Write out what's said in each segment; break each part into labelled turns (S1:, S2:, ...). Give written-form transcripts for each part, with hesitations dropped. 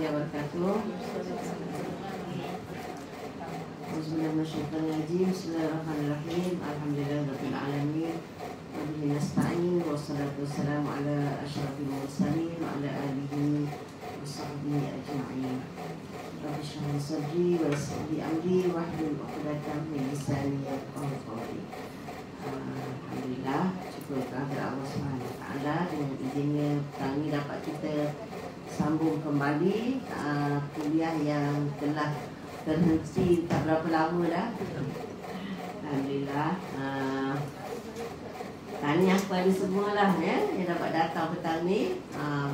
S1: wabarakatuh. Bismillahirrahmanirrahim. Alhamdulillahirabbil alamin. Wa bihi nasta'in. Wassalatu wassalamu ala asyrafil mursalin wa ala alihi washabbihi ajma'in. Rabbi shrah li sadri wa yassir li amri wahlul 'uqdatam min lisani yafqahu qawli. Alhamdulillah, syukur kepada Allah Subhanahu wa taala, dengan izinnya kami dapat kita sambung kembali kuliah yang telah terhenti tak berapa lama dah. Alhamdulillah. Tahniah kepada semualah ya yang dapat datang petang ni.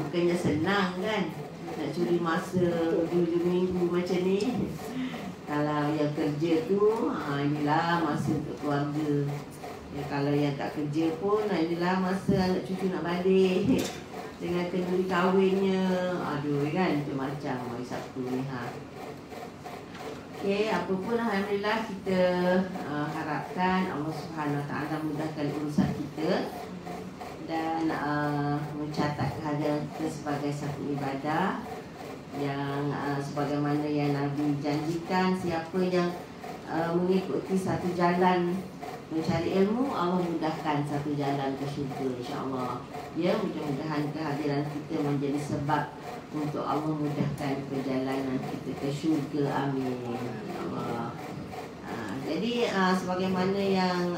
S1: Bukannya senang kan nak curi masa hujung minggu macam ni. Kalau yang kerja tu inilah masa untuk keluarga. Ya, kalau yang tak kerja pun inilah masa anak cucu nak balik dengan kenduri kahwinnya. Aduh kan, macam-macam hari Sabtu ni Okey, apa pun alhamdulillah kita harapkan Allah Subhanahu Wa Taala mudahkan urusan kita dan mencatat kehadiran kita sebagai satu ibadah yang sebagaimana yang Nabi janjikan, siapa yang mengikuti satu jalan mencari ilmu, Allah mudahkan satu jalan ke syurga, insya-Allah. Ya, mudah-mudahan kehadiran kita menjadi sebab untuk Allah mudahkan perjalanan kita ke syurga. Amin. Allah. Jadi sebagaimana yang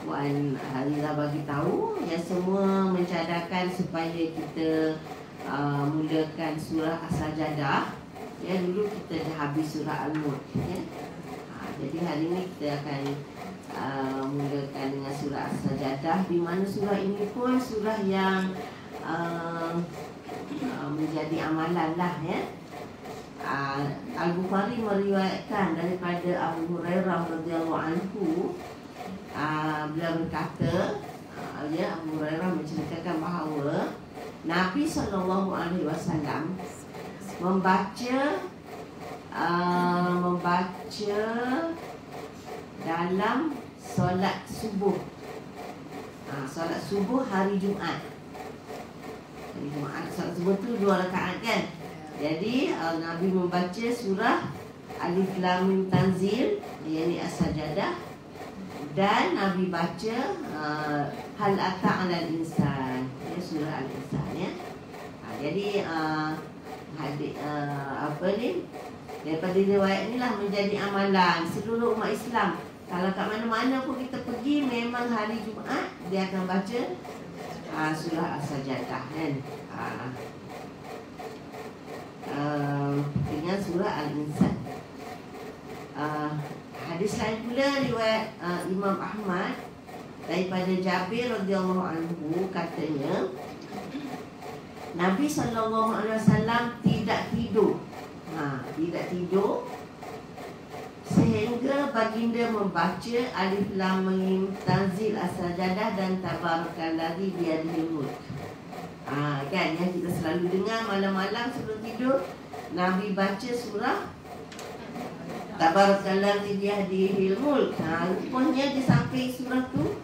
S1: Puan Hariza bagi tahu, ya semua mencadangkan supaya kita mulakan surah As-Sajdah. Ya, dulu kita dah habis surah Al-Mulk ya. Jadi hari ini kita akan mulakan dengan surah As-Sajdah, di mana surah ini pun surah yang menjadi amalan lah ya. Al-Bukhari meriwayatkan daripada Abu Hurairah radhiyallahu anhu, beliau berkata, ya, Abu Hurairah menceritakan bahawa Nabi SAW membaca dalam solat subuh. Solat subuh hari Jumaat. Hari Jumaat solat subuh tu 2 rakaat kan. Jadi Nabi membaca surah Alif Lam Mim Tanzil, yakni As-Sajdah, dan Nabi baca Hal Ata 'alal Insan, ya, surah Al-Insan ya. Jadi daripada riwayat inilah menjadi amalan seluruh umat Islam. Kalau kat mana-mana pun kita pergi, memang hari Jumaat dia akan baca surah As-Sajdah kan. Dengan surah Al-Insan. Hadis lain pula riwayat Imam Ahmad daripada Jabir radhiyallahu anhu, katanya Nabi SAW tidak tidur. Tidak tidur sehingga baginda membaca Alif Lam Mim Tanzil As-Sajdah dan Tabarakalladzi biyadihil mulk. Kan yang kita selalu dengar malam-malam sebelum tidur, Nabi baca surah Tabarakalladzi biyadihil mulk. Rupanya di samping surah tu,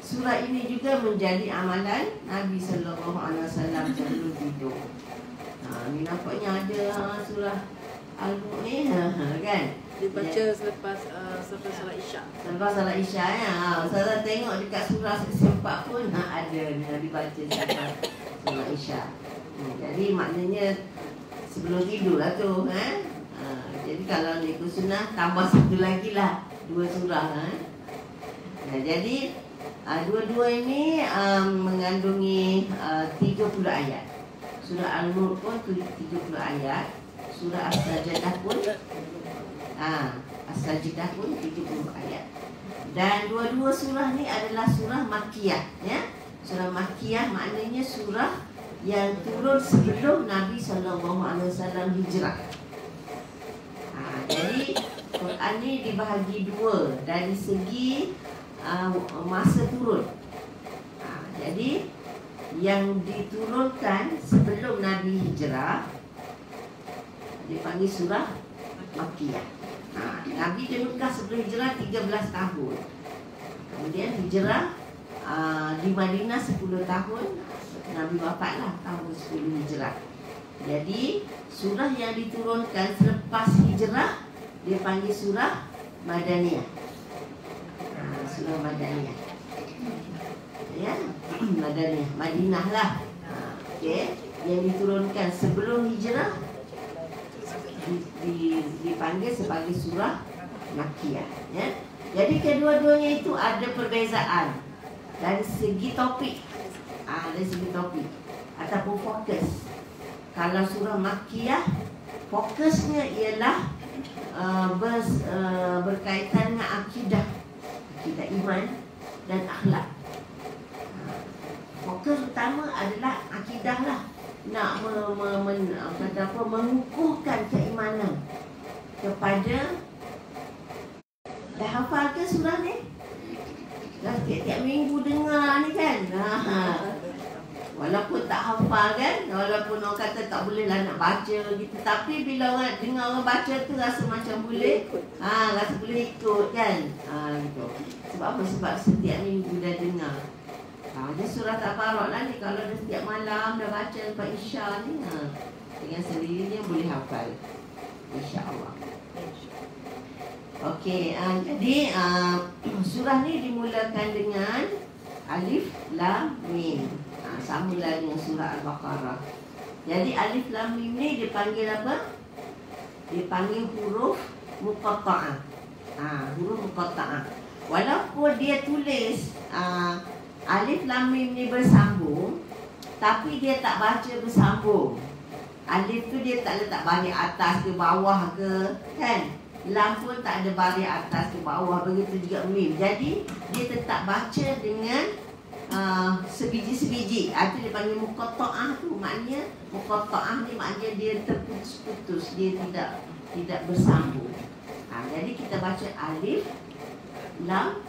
S1: surah ini juga menjadi amalan Nabi SAW sebelum tidur. Ni nampaknya ada surah Al-Mulk ni kan.
S2: Dibaca selepas solat Isyak.
S1: Selepas solat Isyak ya. Saya tengok dekat surah 4 pun ada dibaca selepas solat Isyak. Jadi maknanya sebelum tidur lah tu jadi kalau ikut sunnah tambah satu lagi lah, 2 surah jadi dua-dua ini mengandungi 30 ayat. Surah Al-Mulk pun 30 ayat. Surah As-Sajdah pun As-Sajdah pun 30 ayat. Dan dua-dua surah ni adalah surah Makkiyah ya. Surah Makkiyah maknanya surah yang turun sebelum Nabi SAW hijrah. Jadi Quran ni dibahagi 2 dari segi masa turun. Jadi yang diturunkan sebelum Nabi hijrah dipanggil surah Makkiyah. Nabi di Mekah sebelum hijrah 13 tahun. Kemudian hijrah di Madinah 10 tahun. Nabi wafatlah tahun 10 hijrah. Jadi surah yang diturunkan selepas hijrah dia panggil surah Madaniyah. Surah Madaniyah. Ya, Madaniyah, Madinah lah. Okey, yang diturunkan sebelum hijrah dipanggil sebagai surah Makkiyah, ya. Jadi kedua-duanya itu ada perbezaan dari segi topik. Dari segi topik ataupun fokus. Kalau surah Makkiyah fokusnya ialah berkaitan dengan akidah iman dan akhlak. Fokus utama adalah akidah lah. Nak mengukuhkan keimanan kepada. Dah hafal ke surah ni? Dah tiap-tiap minggu dengar ni kan? Walaupun tak hafal kan, walaupun orang kata tak boleh lah nak baca gitu, tapi bila orang dengar orang baca tu rasa macam boleh, rasa boleh ikut kan, gitu. Sebab apa? Sebab setiap minggu dah dengar. Dia surah Tabarak lah ni, kalau dah setiap malam dah baca lepas Isya ni, dengan sendirinya boleh hafal, insya-Allah. Okey, jadi surah ni dimulakan dengan Alif Lam Mim. Samalah dengan surah Al-Baqarah. Jadi Alif Lam Mim ni dipanggil apa? Dipanggil huruf muqatta'ah. Huruf muqatta'ah. Walaupun dia tulis Alif Lam Mim ni bersambung, tapi dia tak baca bersambung. Alif tu dia tak letak baris atas ke bawah ke, kan? Lam pun tak ada baris atas ke bawah, begitu juga Mim. Jadi dia tetap baca dengan sebiji-sebiji. Itu dipanggil muqatta'ah tu. Maknanya muqatta'ah ni maknanya dia terputus-putus, dia tidak bersambung. Jadi kita baca Alif Lam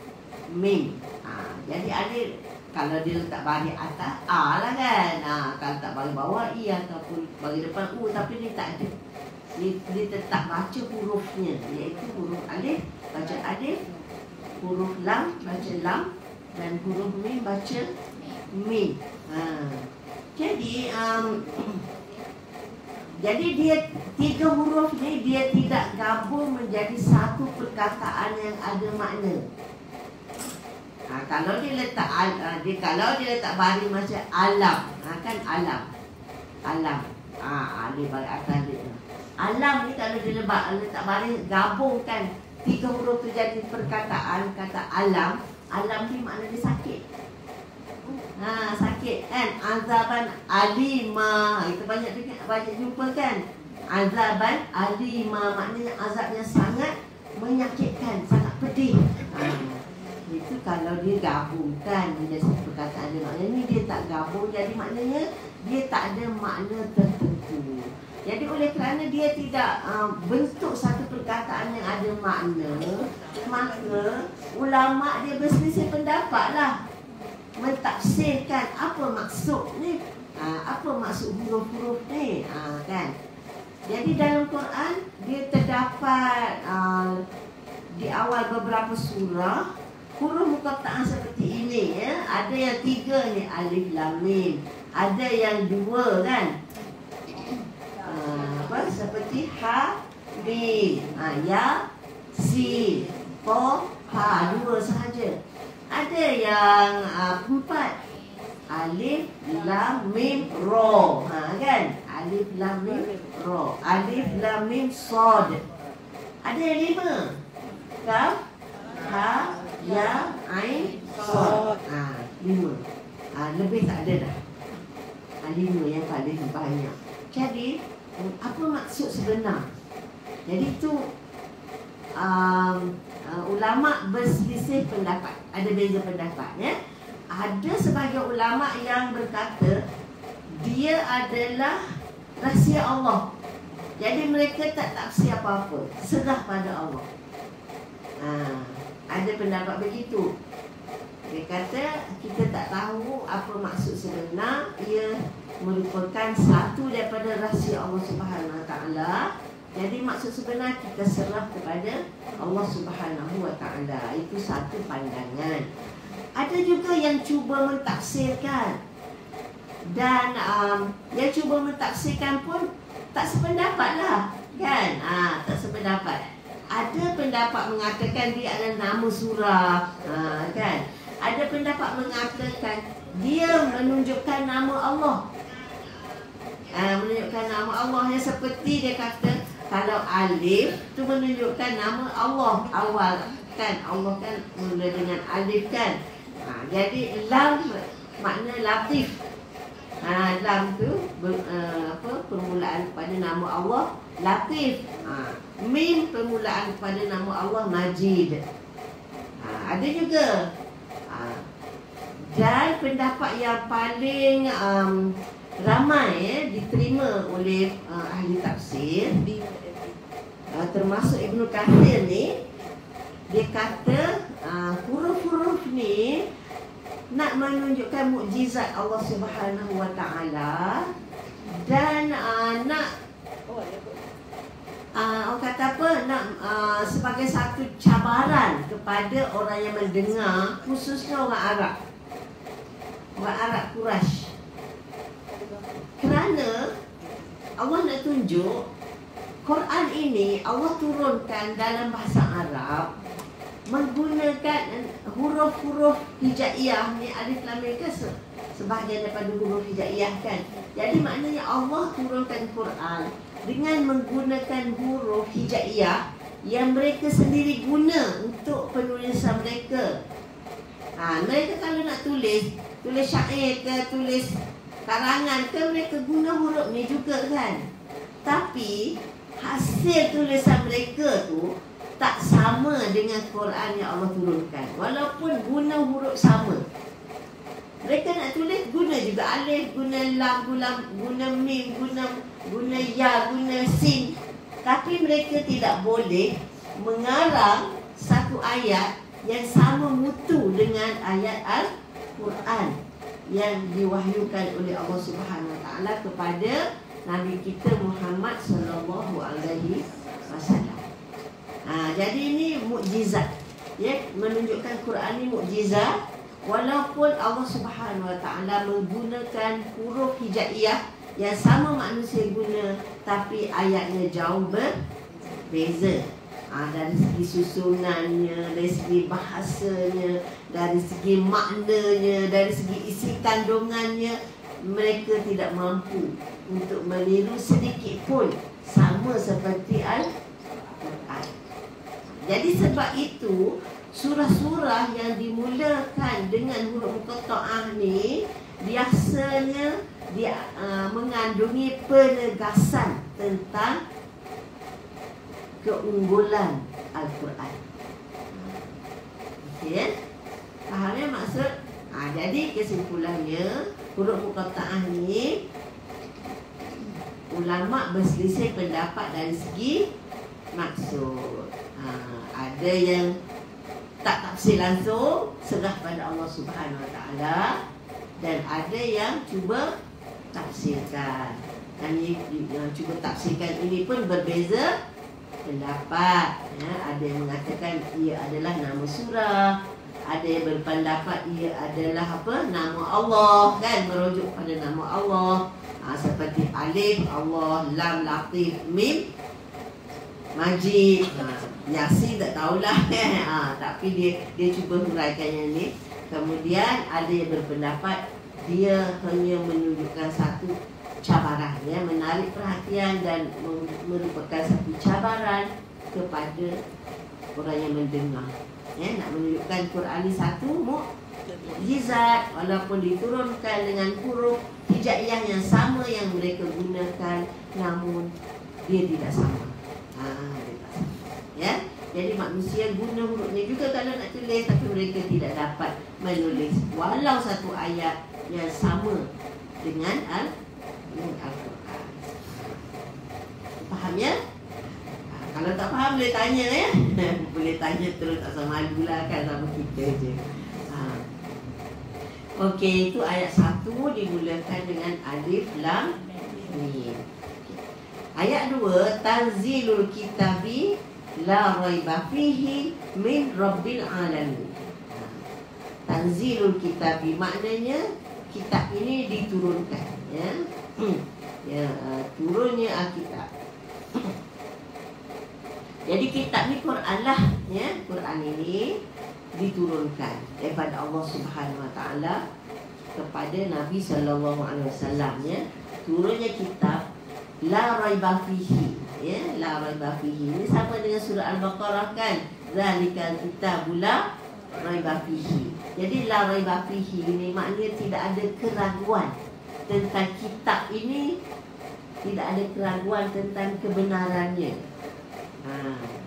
S1: Mim. Jadi alif kalau dia letak baris atas A lah kan. Kalau tak baris bawah I ataupun baris depan U, tapi dia tak ada. Dia tetap baca hurufnya, iaitu huruf alif baca alif, huruf lam baca lam, dan huruf mim baca mim. Jadi dia tiga huruf ni dia tidak gabung menjadi satu perkataan yang ada makna. Kalau dia letak kalau dia letak baris macam alam, kan alam, alif baris atas dia. Alam ni kalau dia letak baris gabungkan tiga huruf tu jadi perkataan, kata alam. Alam ni makna dia sakit. Sakit kan. Azaban alima, itu banyak jumpa kan. Azaban alima maknanya azab yang sangat menyakitkan, sangat pedih. Itu kalau dia gabungkan menjadi perkataan dia. Maknanya dia tak gabung, jadi maknanya dia tak ada makna tertentu. Jadi oleh kerana dia tidak bentuk satu perkataan yang ada makna, maka ulama' dia berselisih pendapat lah, mentafsirkan apa maksud ni, apa maksud huruf-huruf ni, kan. Jadi dalam Quran dia terdapat di awal beberapa surah huruf muqatta'ah seperti ini, ya. Ada yang 3 ni alif lam mim, ada yang 2 kan, seperti ha mim, ya sin ko ha, 2 sahaja. Ada yang 4 alif lam mim ro, kan, alif lam mim ro, alif lam mim sod. Ada yang 5 kaf ha ya ain sod, 5. Lebih tak ada dah. 5 yang paling banyak. Jadi apa maksud sebenar? Jadi itu ulama berselisih pendapat, ada beza pendapat, ya. Ada sebagian ulama yang berkata dia adalah rahsia Allah. Jadi mereka tak tafsir apa-apa, serah pada Allah. Ada pendapat begitu. Dia kata kita tak tahu apa maksud sebenar, ia merupakan satu daripada rahsia Allah Subhanahu Wa Taala. Jadi maksud sebenar kita serah kepada Allah Subhanahu Wa Taala. Itu satu pandangan. Ada juga yang cuba mentafsirkan Dan yang cuba mentafsirkan pun tak sependapat lah, kan? Tak sependapat. Ada pendapat mengatakan dia adalah nama surah, kan? Ada pendapat mengatakan dia menunjukkan nama Allah. Menunjukkan nama Allah, yang seperti dia kata kalau alif tu menunjukkan nama Allah awal, kan? Allah kan mula dengan alif, kan? Jadi lam makna latif. Lam tu permulaan kepada nama Allah Latif. Mim permulaan kepada nama Allah Majid. Ada juga. Dan pendapat yang paling ramai diterima oleh ahli tafsir, termasuk Ibnu Katsir ni, dia kata huruf-huruf ni nak menunjukkan mukjizat Allah Subhanahu Wa Taala, dan nak orang kata apa, nak sebagai satu cabaran kepada orang yang mendengar, khususnya orang Arab, orang Arab Quraisy. Kerana Allah nak tunjuk Quran ini Allah turunkan dalam bahasa Arab menggunakan huruf-huruf hijaiyah ni, alif lam mim kan sebahagian daripada huruf hijaiyah, kan. Jadi maknanya Allah turunkan Quran dengan menggunakan huruf hijaiyah yang mereka sendiri guna untuk penulisan mereka. Mereka kalau nak tulis syair ke, tulis karangan ke, mereka guna huruf ni juga, kan. Tapi hasil tulisan mereka tu tak sama dengan Quran yang Allah turunkan, walaupun guna huruf sama. Mereka nak tulis guna juga alif, guna lam, guna mim, guna ya, guna sin. Tapi mereka tidak boleh mengarang satu ayat yang sama mutu dengan ayat Al-Quran yang diwahyukan oleh Allah Subhanahu Wa Taala kepada Nabi kita Muhammad sallallahu alaihi wasallam. Jadi ini mukjizat, ya, menunjukkan Quran ini mukjizat, walaupun Allah Subhanahu Wa Taala menggunakan huruf hijaiyah yang sama manusia guna, tapi ayatnya jauh berbeza. Dari segi susunannya, dari segi bahasanya, dari segi maknanya, dari segi isi kandungannya, mereka tidak mampu untuk meniru sedikit pun sama seperti Al-Quran. Jadi sebab itu surah-surah yang dimulakan dengan huruf muqatta'ah ni biasanya dia mengandungi penegasan tentang keunggulan Al-Quran. Okey, faham ya maksud? Jadi kesimpulannya, huruf muqatta'ah ni ulama berselisih pendapat dari segi maksud. Ada yang tak tafsir langsung, serah pada Allah Subhanahu Wa Taala, dan ada yang cuba tafsirkan. Dan yang cuba tafsirkan ini pun berbeza pendapat. Ada yang mengatakan ia adalah nama surah, ada yang berpendapat ia adalah nama Allah, kan, merujuk pada nama Allah. Seperti alif Allah, lam latif, mim Majid, Yasin tak tahulah, tapi dia cuba huraikan yang ni. Kemudian ada yang berpendapat dia hanya menunjukkan satu cabaran, ya, menarik perhatian dan merupakan satu cabaran kepada orang yang mendengar, ya, nak menunjukkan Quran ini satu mukjizat, walaupun diturunkan dengan huruf hijaiyah yang sama yang mereka gunakan, namun dia tidak sama. Ya, jadi manusia guna hurufnya juga kalau nak tulis, tapi mereka tidak dapat menulis walau satu ayat yang sama dengan Al-Quran. Faham ya? Kalau tak faham boleh tanya, ya. Boleh tanya terus, tak sama malu lah, kan, sama kita je. Okey, itu ayat 1 dimulakan dengan alif lam mim. Ayat 2, tanzilul kitabi la raiba fihi min rabbil alamin. Tanzilul kitabi maknanya kitab ini diturunkan, ya. Turunnya Alkitab. Jadi kitab ni Quran lah, ya. Quran ini diturunkan daripada Allah Subhanahu Wa Taala kepada Nabi sallallahu alaihi wasallam, ya. Turunnya kitab la raiba fihi, ya. La raiba fihi ini sama dengan surah Al-Baqarah kan, zalikal kitabul la raiba fihi. Jadi la raiba fihi ini maknanya tidak ada keraguan tentang kitab ini, tidak ada keraguan tentang kebenarannya.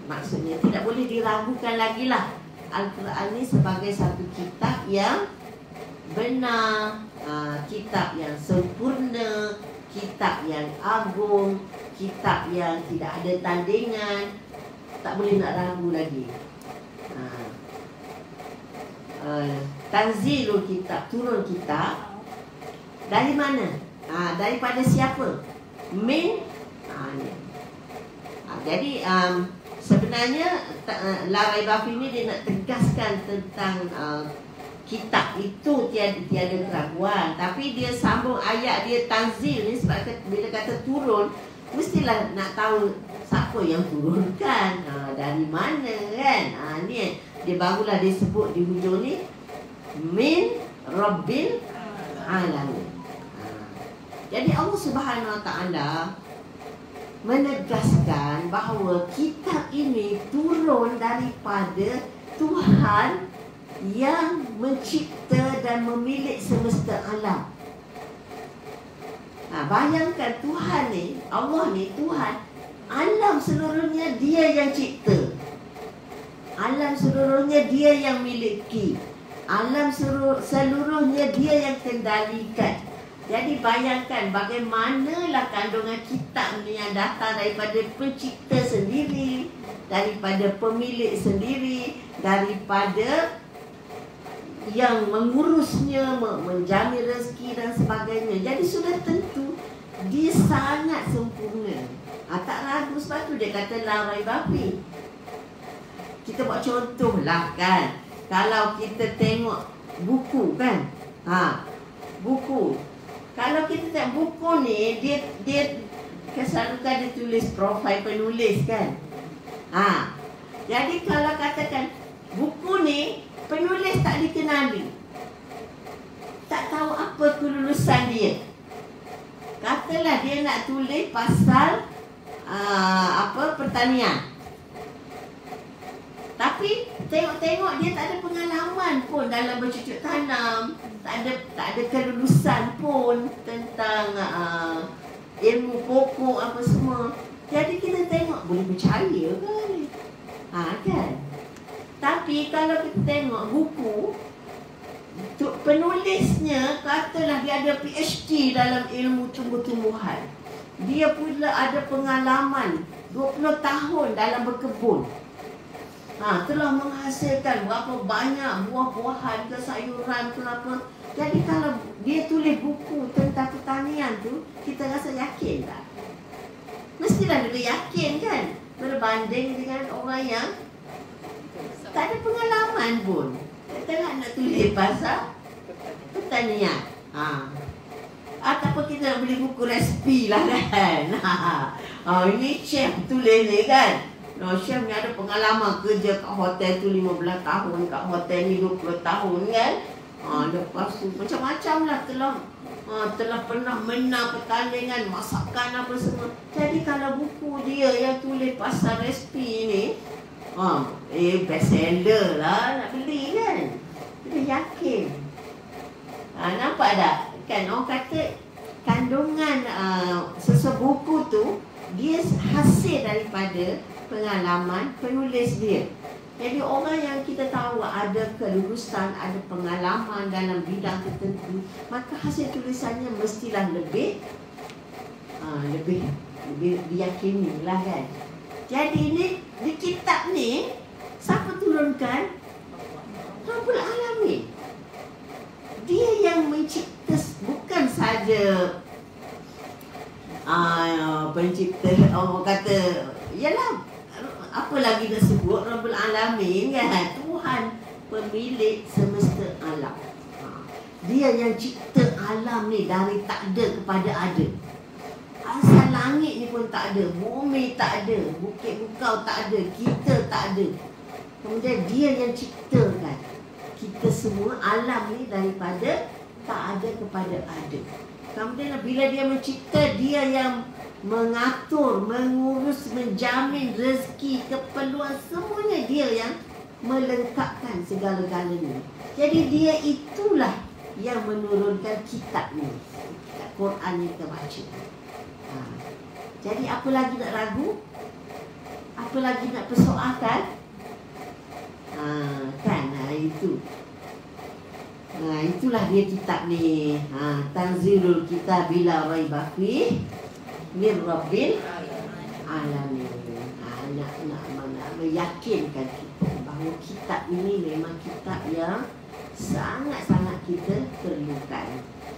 S1: Maksudnya tidak boleh diragukan lagi lah. Al-Quran ini sebagai satu kitab yang benar, kitab yang sempurna, kitab yang agung, kitab yang tidak ada tandingan. Tak boleh nak ragu lagi. Tanzilul kitab, turun kitab. Dari mana? Daripada siapa? Min. Jadi sebenarnya la raiba fi ini dia nak tegaskan tentang kitab itu tiada keraguan. Tapi dia sambung ayat dia tanzil ni sebab bila kata turun, mestilah nak tahu siapa yang turunkan, dari mana kan. Ni dia barulah dia sebut di hujung ni min rabbil alamin. Jadi Allah Subhanahu Wa Taala menegaskan bahawa kitab ini turun daripada Tuhan yang mencipta dan memilik semesta alam. Bayangkan Tuhan ni, Allah ni Tuhan, alam seluruhnya dia yang cipta, alam seluruhnya dia yang miliki, alam seluruhnya dia yang kendalikan. Jadi bayangkan bagaimanalah kandungan kitab ni yang datang daripada pencipta sendiri, daripada pemilik sendiri, daripada yang mengurusnya, menjamin rezeki dan sebagainya. Jadi sudah tentu dia sangat sempurna. Tak ragu, sebab tu dia kata la raiba fi. Kita buat contoh lah kan. Kalau kita tengok buku kan, buku. Kalau kita tengok buku ni, dia selalu dia tulis profil penulis kan. Jadi kalau katakan buku ni penulis tak dikenali, tak tahu apa kelulusan dia. Katalah dia nak tulis pasal pertanian, tapi tengok-tengok dia tak ada pengalaman pun dalam bercocok tanam, tak ada kelulusan pun tentang ilmu pokok apa semua. Jadi kita tengok boleh percaya kan? Kan? Tapi kalau kita tengok buku, penulisnya katalah dia ada PhD dalam ilmu tumbuh-tumbuhan, dia pula ada pengalaman 20 tahun dalam berkebun, telah menghasilkan berapa banyak buah-buahan ke sayuran ke apa. Jadi kalau dia tulis buku tentang pertanian tu, kita rasa yakin tak? Mestilah lebih yakin kan, berbanding dengan orang yang tak ada pengalaman pun. Kita nak tulis pasal pertanian. Ataupun kita nak beli buku resipi lah kan. Ini chef tulis ni kan. Chef ni ada pengalaman kerja kat hotel tu 15 tahun, kat hotel ni 20 tahun kan. Lepas tu macam-macam lah, telah pernah menang pertandingan masakan apa semua. Jadi kalau buku dia yang tulis pasal resipi ni, bestseller lah, nak beli kan. Kita yakin. Nampak tak? Kan orang kata kandungan sesuatu buku tu dia hasil daripada pengalaman penulis dia. Jadi orang yang kita tahu ada kelulusan, ada pengalaman dalam bidang tertentu, maka hasil tulisannya mestilah lebih diyakini lah kan. Jadi ini di kitab ni siapa turunkan? Rabbul Alamin. Dia yang mencipta, bukan saja pencipta. Orang kata yalah, apa lagi nak sebut, Rabbul Alamin kan, Tuhan pemilik semesta alam. Dia yang cipta alam ni dari tak ada kepada ada. Asal langit ni pun tak ada, bumi tak ada, bukit bukau tak ada, kita tak ada. Kemudian dia yang ciptakan kita semua, alam ni daripada tak ada kepada ada. Kemudian bila dia mencipta, dia yang mengatur, mengurus, menjamin rezeki, keperluan, semuanya dia yang melengkapkan segala-galanya. Jadi dia itulah yang menurunkan kitab ni, kitab Quran yang kita baca. Jadi apa lagi nak ragu? Apa lagi nak persoalkan? Itu. Itulah dia kitab ni. Tanzilul kitab bila raiba fi min rabbil alamin. Nak meyakinkan kita bahawa kitab ini memang kitab yang sangat-sangat kita perlukan.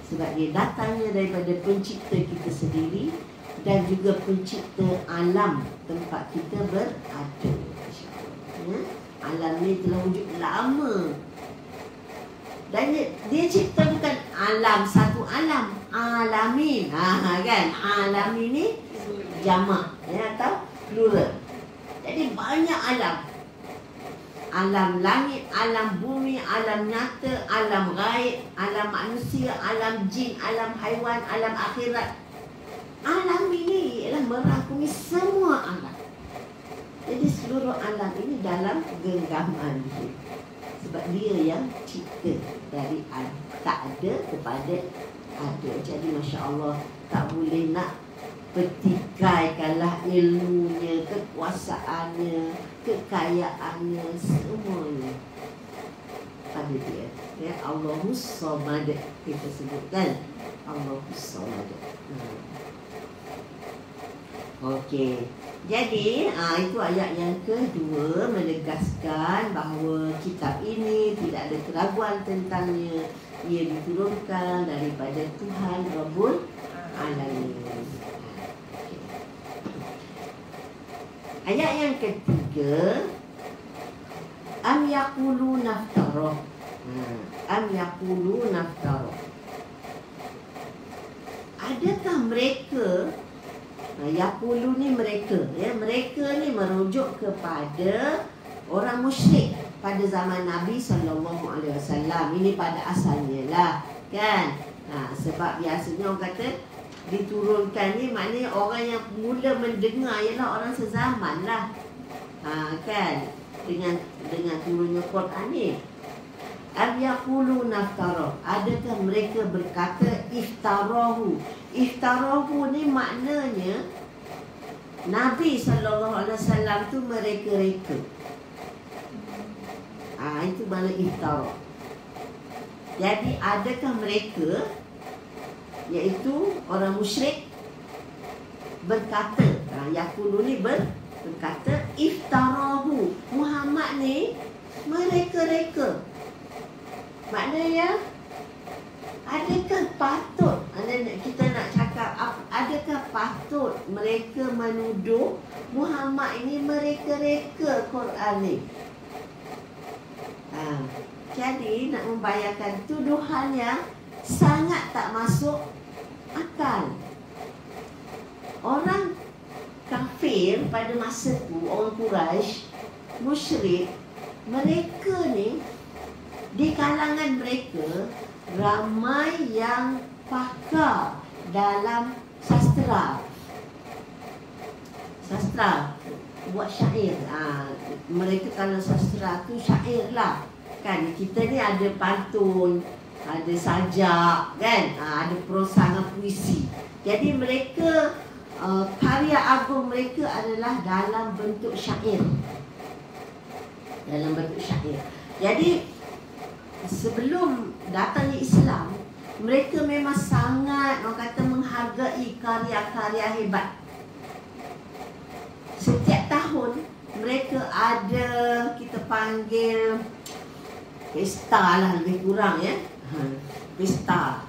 S1: Sebab dia datangnya daripada pencipta kita sendiri dan juga pencipta alam tempat kita berada. Ya? Alam ni telah wujud lama. Dan dia cipta bukan alam, satu alam, alamin. Kan? Alamin ni jamak, ya, atau plural. Jadi banyak alam. Alam langit, alam bumi, alam nyata, alam gaib, alam manusia, alam jin, alam haiwan, alam akhirat. Alam ini ialah merangkumi semua alam. Jadi seluruh alam ini dalam genggaman dia. Sebab dia yang cipta dari tak ada kepada ada. Jadi Masya Allah, tak boleh nak petikaikanlah ilmunya, kekuasaannya, kekayaannya, semuanya pada dia. Ya, Allahus Samad kita sebutkan. Allahus Samad. Okey. Jadi itu ayat yang kedua, menegaskan bahawa kitab ini tidak ada keraguan tentangnya. Ia diturunkan daripada Tuhan Rabbul Alamin. Ayat yang ketiga, am yaqulu naftarah. Am yaqulu naftarah. Adakah mereka, yaqulu ni mereka, ya, mereka ni merujuk kepada orang musyrik pada zaman Nabi SAW. Ini pada asalnya lah, kan? Sebab biasanya orang kata diturunkan ni maknanya orang yang mula mendengar ialah orang sezaman lah, kan? Dengan turunnya Quran ni. Am yaqulu naftara. Adakah mereka berkata iftarahu? Iftarahu ni maknanya Nabi SAW tu mereka-reka. Itu makna iftara. Jadi adakah mereka, iaitu orang musyrik, berkata, yaqulu ni berkata iftarahu, Muhammad ni mereka-reka. Maknanya adakah patut, kita nak cakap, adakah patut mereka menuduh Muhammad ini mereka-reka Quran ni? Jadi nak membayangkan tuduhan yang sangat tak masuk akal. Orang kafir pada masa tu, orang Quraisy, musyrik, mereka ni, di kalangan mereka ramai yang pakar dalam sastra. Sastra, buat syair. Mereka kalau sastra tu syair lah, kan? Kita ni ada pantun, ada sajak, kan? Ada prosa dengan puisi. Jadi mereka, karya agung mereka adalah dalam bentuk syair. Dalam bentuk syair. Jadi sebelum datangnya Islam, mereka memang sangat, orang kata, menghargai karya-karya hebat. Setiap tahun mereka ada, kita panggil pesta lah, lebih kurang, ya. Pesta.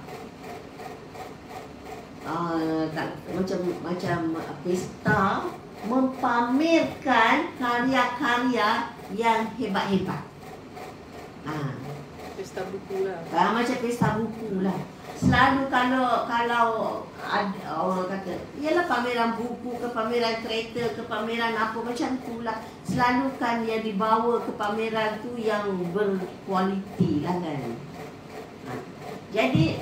S1: Macam pesta mempamerkan karya-karya yang hebat-hebat.
S2: pesta buku lah.
S1: Macam pesta buku lah. Selalu kalau ada orang kata, ialah pameran buku ke pameran kereta ke pameran apa macam tu lah. Selalu kan yang dibawa ke pameran tu yang berkualiti lah kan. Jadi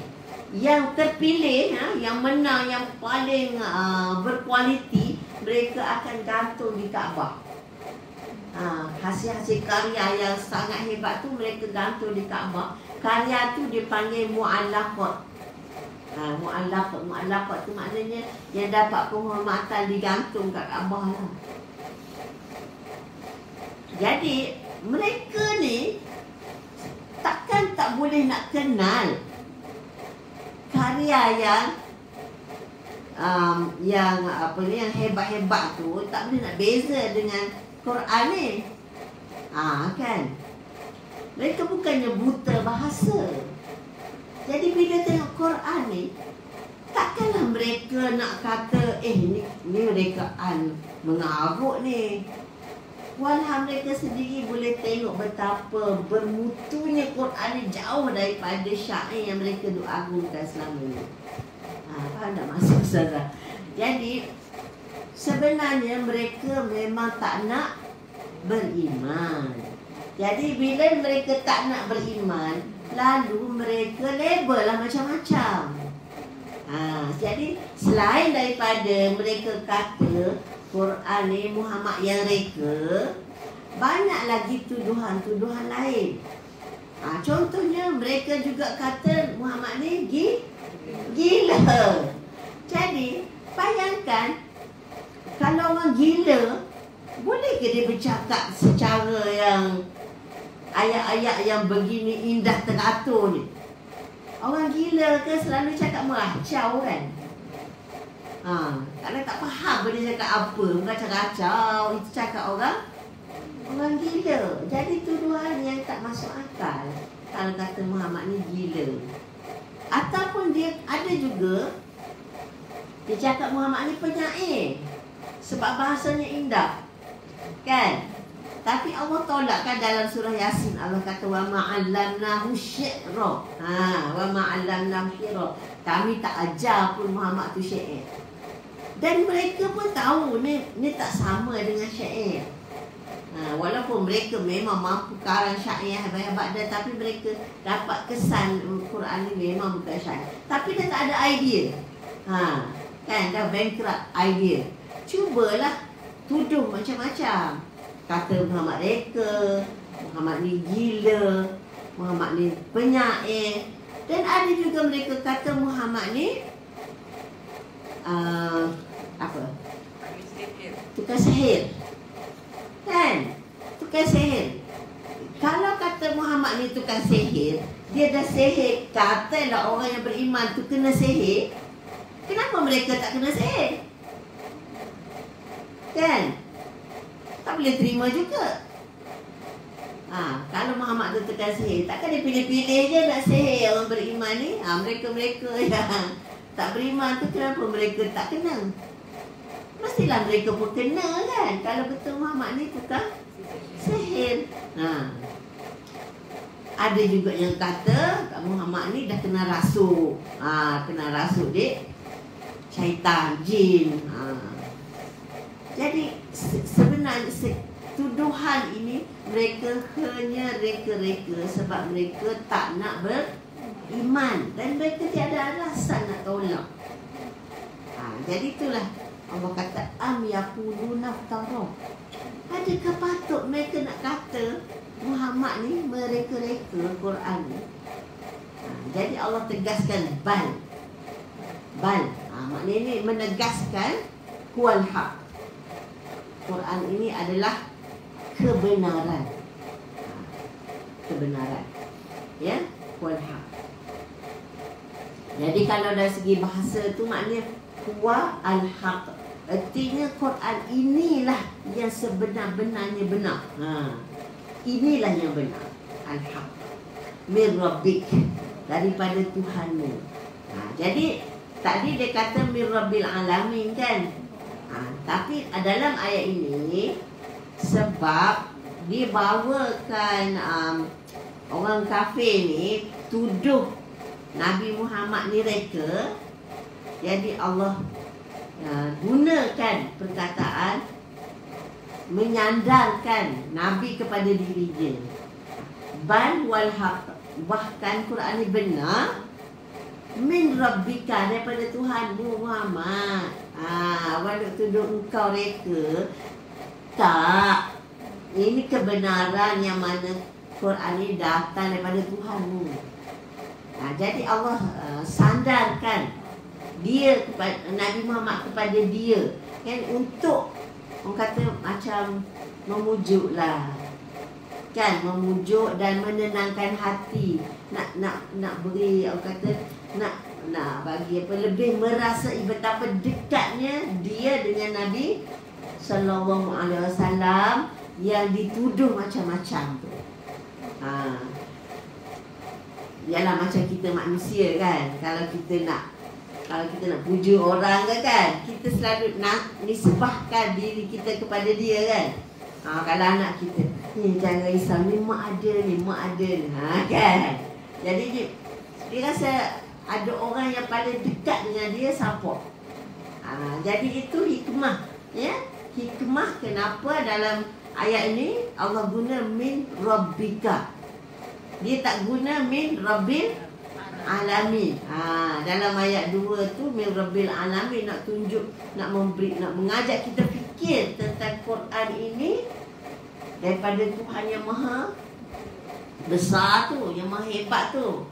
S1: yang terpilih, yang menang, yang paling berkualiti, mereka akan gantung di Kaabah. Hasil-hasil karya yang sangat hebat tu mereka gantung di Kaabah. Karya tu dipanggil mu'allaqat. Mu'allaqat tu maknanya yang dapat penghormatan digantung kat Kaabah lah. Jadi mereka ni takkan tak boleh nak kenal karya yang hebat-hebat tu, tak boleh nak beza dengan Quran ni. Kan? Mereka bukannya buta bahasa. Jadi bila tengok Quran ni, takkanlah mereka nak kata ni mereka mengarut ni. Walau mereka sendiri boleh tengok betapa bermutunya Quran ni jauh daripada syair yang mereka agungkan selama ni. Faham tak maksud Ustazah? Jadi sebenarnya mereka memang tak nak beriman. Jadi bila mereka tak nak beriman, lalu mereka label lah macam-macam. Jadi selain daripada mereka kata Quran ni Muhammad yang reka, banyak lagi tuduhan-tuduhan lain. Contohnya mereka juga kata Muhammad ni gila. Jadi bayangkan, kalau orang gila, boleh ke dia bercakap secara yang ayat-ayat yang begini indah teratur ni? Orang gila ke selalu cakap meracau kan? Kalau tak faham dia cakap apa, meracau-racau, itu cakap orang gila. Jadi tuduhan yang tak masuk akal kalau kata Muhammad ni gila. Ataupun dia ada juga dia cakap Muhammad ni penyair sebab bahasanya indah, kan? Tapi Allah tolakkan dalam surah Yasin. Allah kata wa ma'allamnahu syi'ra. Wa ma'allamnahu syi'ra. Kami tak ajar pun Muhammad tu syair. Dan mereka pun tahu ni tak sama dengan syair. Walaupun mereka memang mampu karang syair hebat-hebat dan tapi mereka dapat kesan Quran ni memang bukan syair. Tapi dia tak ada idea. Kan dah bankrupt idea. Cubalah tuduh macam-macam. Kata Muhammad reka, Muhammad ni gila, Muhammad ni penyair. Dan ada juga mereka kata Muhammad ni tukang sihir. Kan? Tukang sihir. Kalau kata Muhammad ni tukang sihir, dia dah sihir, katalah orang yang beriman tu kena sihir, kenapa mereka tak kena sihir? Kan? Tak boleh terima juga. Kalau Muhammad tu tukang sihir, takkan dia pilih-pilih je nak sihir orang beriman ni. Mereka-mereka yang tak beriman tu, kenapa mereka tak kena? Mestilah mereka pun kena kan, kalau betul Muhammad ni tukang sihir. Ada juga yang kata Muhammad ni dah kena rasuk. Kena rasuk dek syaitan, jin. Jadi sebenarnya tuduhan ini mereka hanya reka-reka sebab mereka tak nak beriman dan mereka tiada alasan nak tolak. Jadi itulah Allah kata am yaquluna iftara. Adakah patut mereka nak kata Muhammad ni mereka-reka Quran ni? Jadi Allah tegaskan bal. Maknanya ini menegaskan huwal haq. Quran ini adalah kebenaran. Ya, huwal haq. Jadi kalau dari segi bahasa tu maknanya huwa al-haq. Artinya Quran inilah yang sebenar-benarnya benar. Inilah yang benar. Al-haq. Mir rabbik, daripada Tuhanmu. Jadi tadi dia kata mir rabbil alamin kan? Tapi dalam ayat ini sebab dibawakan orang kafir ni tuduh Nabi Muhammad ni reka. Jadi Allah gunakan perkataan menyandarkan Nabi kepada dirinya. Bal wal haq, bahkan Quran ni benar, min rabbika, daripada Tuhanmu Muhammad. Walau tuduh engkau reka, tak, ini kebenaran yang mana Quran ni datang daripada Tuhanmu. Jadi Allah sandarkan dia kepada Nabi Muhammad kepada dia, kan, untuk orang kata macam memujuklah, kan, memujuk dan menenangkan hati, nak beri, orang kata nak bagi apa, lebih merasai betapa dekatnya dia dengan Nabi sallallahu alaihi wasallam yang dituduh macam-macam tu. Yalah, macam kita manusia kan, kalau kita nak puja orang kan, kita selalu nak nisbahkan diri kita kepada dia kan. Kalau anak kita, jangan risau, ni mak ada ni, kan. Jadi dia rasa ada orang yang paling dekat dengan dia, siapa? Jadi itu hikmah, ya. Hikmah kenapa dalam ayat ini Allah guna min rabbika. Dia tak guna min rabbil alamin. Dalam ayat 2 tu min rabbil alamin, nak tunjuk, nak mengajak kita fikir tentang Quran ini daripada Tuhan yang maha besar tu, yang maha hebat tu.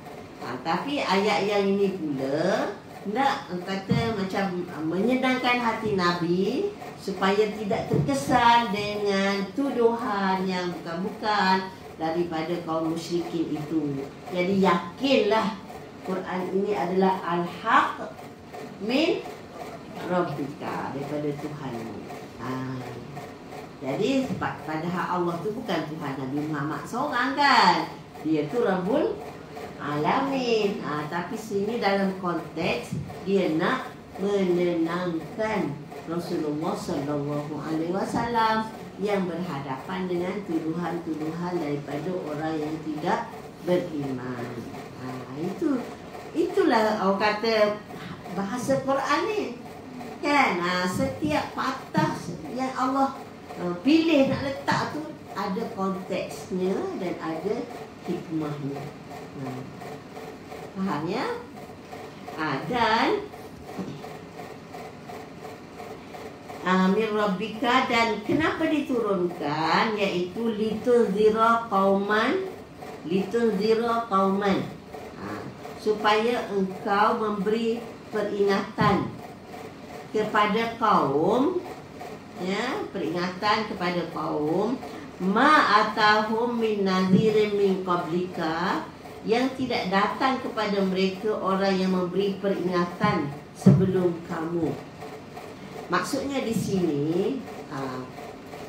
S1: Tapi ayat yang ini pula nak kata macam menyenangkan hati Nabi supaya tidak terkesan dengan tuduhan yang bukan-bukan daripada kaum musyrikin itu. Jadi yakinlah Quran ini adalah al-haq min rabbika, daripada Tuhanmu. Jadi padahal Allah tu bukan Tuhan Nabi Muhammad seorang kan, dia tu Rabbul Alamin. Tapi sini dalam konteks dia nak menenangkan Rasulullah sallallahu alaihi wasallam yang berhadapan dengan tuduhan-tuduhan daripada orang yang tidak beriman. Itulah orang kata bahasa Quran ni, kan. Setiap patah yang Allah pilih nak letak tu ada konteksnya dan ada hikmahnya. Faham ya? Dan min rabbika, dan kenapa diturunkan, iaitu litunzira qauman, supaya engkau memberi peringatan kepada kaum, ya, peringatan kepada kaum, ma atahum min nadhirin min qablika, yang tidak datang kepada mereka orang yang memberi peringatan sebelum kamu. Maksudnya di sini,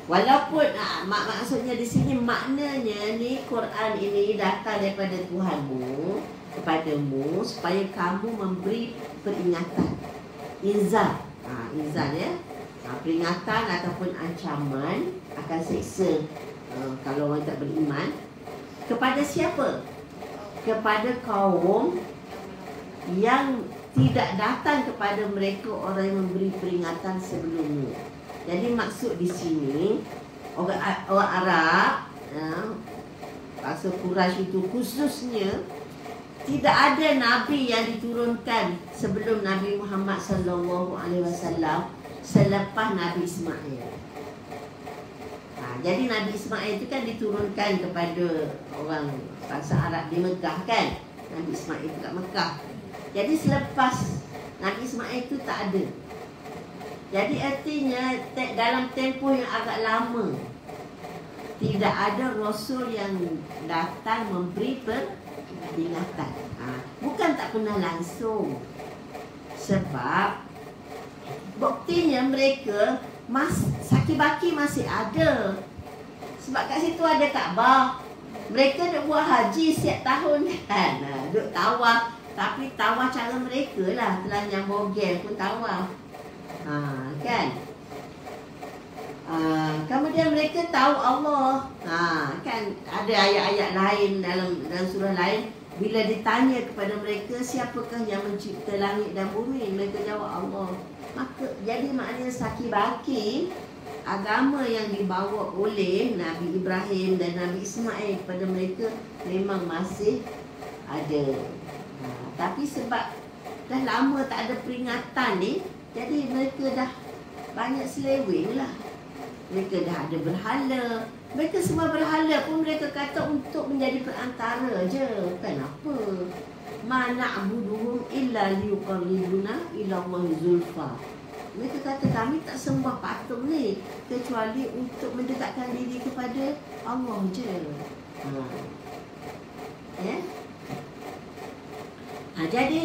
S1: walaupun maksudnya di sini maknanya ni Quran ini datang daripada Tuhanmu kepadamu supaya kamu memberi peringatan, inzar, inzar ya, peringatan ataupun ancaman akan siksa kalau orang tak beriman. Kepada siapa? Kepada kaum yang tidak datang kepada mereka orang yang memberi peringatan sebelumnya. Jadi maksud di sini orang Arab, bangsa Quraisy itu khususnya, tidak ada nabi yang diturunkan sebelum Nabi Muhammad sallallahu alaihi wasallam selepas Nabi Ismail. Jadi Nabi Ismail itu kan diturunkan kepada orang bangsa Arab di Mekah kan. Nabi Ismail itu kat Mekah. Jadi selepas Nabi Ismail itu tak ada. Jadi artinya dalam tempoh yang agak lama tidak ada Rasul yang datang memberi peringatan. Bukan tak pernah langsung. Sebab buktinya mereka saki-baki masih ada. Sebab kat situ ada Kaabah. Mereka duk buat haji setiap tahun kan. Duk tawaf. Tapi tawaf cara mereka lah. Telanjang bogel pun tawaf. Kan. Kemudian mereka tahu Allah. Kan ada ayat-ayat lain dalam surah lain, bila ditanya kepada mereka siapakah yang mencipta langit dan bumi, mereka jawab Allah. Maka jadi maknanya Saki Baki, agama yang dibawa oleh Nabi Ibrahim dan Nabi Ismail kepada mereka memang masih ada. Tapi sebab dah lama tak ada peringatan ni, jadi mereka dah banyak seleweng lah. Mereka dah ada berhala. Mereka semua berhala pun mereka kata untuk menjadi perantara je. Kenapa? Ma na'buduhum illa liyuqarribuna ila Allahi zulfa. Mereka kata kami tak sembah patung ni kecuali untuk mendekatkan diri kepada Allah je. Ya? Jadi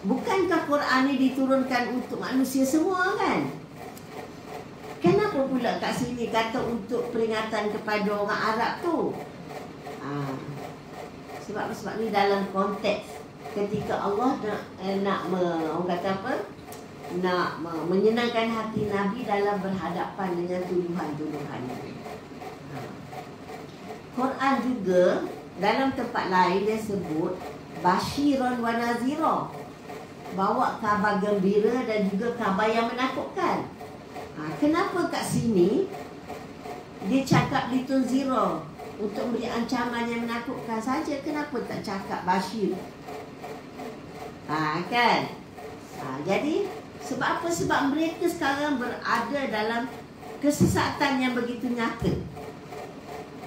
S1: bukankah Quran ni diturunkan untuk manusia semua kan? Kenapa pula kat sini kata untuk peringatan kepada orang Arab tu? Sebab ni dalam konteks ketika Allah nak orang kata apa? Nak menyenangkan hati Nabi dalam berhadapan dengan tuduhan-tuduhan. Quran juga dalam tempat lain dia sebut basyiran wa nazira, bawa kabar gembira dan juga kabar yang menakutkan. Kenapa kat sini dia cakap litun zero untuk beri ancaman yang menakutkan saja? Kenapa tak cakap basyir? Kan? Jadi sebab apa? Sebab mereka sekarang berada dalam kesesatan yang begitu nyata.